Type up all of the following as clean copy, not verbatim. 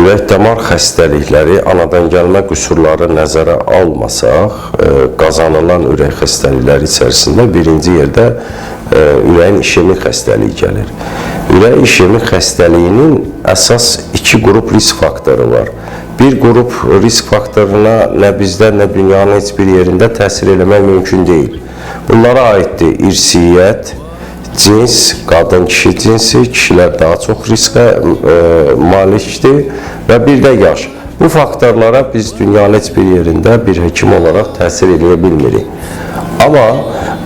Ürək-damar xəstəlikləri, anadan gəlmə qüsurları nəzərə almasaq, qazanılan ürək xəstəlikləri içərisində birinci yerdə ürəyin işemik xəstəliyi gəlir. Ürək işemik xəstəliyinin əsas iki qrup risk faktoru var. Bir qrup risk faktoruna nə bizdə, nə dünyanın heç bir yerində təsir eləmək mümkün deyil. Bunlara aiddir irsiyyət, cins, qadın-kişi cinsi, kişilər daha çox riskə malikdir və bir də yaş. Bu faktorlara biz dünyanın heç bir yerində bir həkim olaraq təsir edə bilmirik. Amma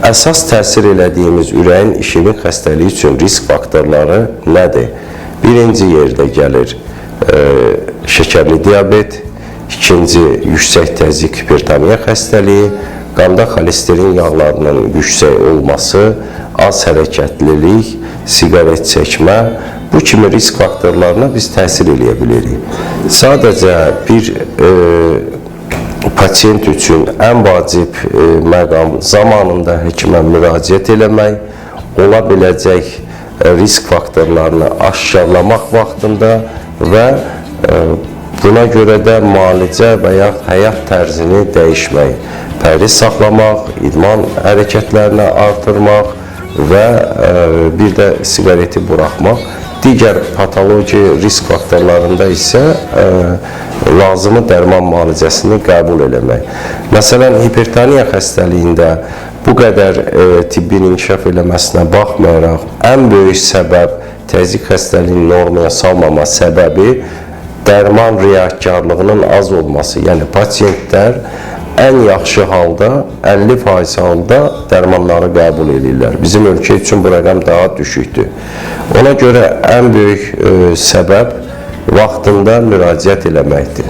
əsas təsir elədiyimiz ürəyin işemik xəstəliyi üçün risk faktorları nədir? Birinci yerdə gəlir şəkərli diabet, ikinci yüksək təzyiq hipertoniya xəstəliyi, qanda xolesterin yağlarının yüksək olması, az hərəkətlilik, siqaret çəkmə, bu kimi risk faktorlarına biz təsir eləyə bilirik. Sadəcə bir pasiyent üçün ən vacib məqam zamanında həkimə müraciət eləmək, ola biləcək risk faktorlarını aşkarlamaq vaxtında və buna görə də müalicə və ya həyat tərzini dəyişmək, pərhiz saxlamaq, idman hərəkətlərini artırmaq və bir də siqareti buraxmaq. Digər patoloji risk faktorlarında isə lazımi dərman müalicəsini qəbul eləmək. Məsələn, hipertoniya xəstəliyində bu qədər tibbin inkişaf eləməsinə baxmayaraq, ən böyük səbəb təzyiq xəstəliyinin normaya salmama səbəbi dərman reaktkarlığının az olması. Yəni, pasiyentlər ən yaxşı halda 50% halda dərmanları qəbul edirlər. Bizim ölkə üçün bu rəqəm daha düşükdür. Ona görə ən böyük səbəb vaxtında müraciət eləməkdir.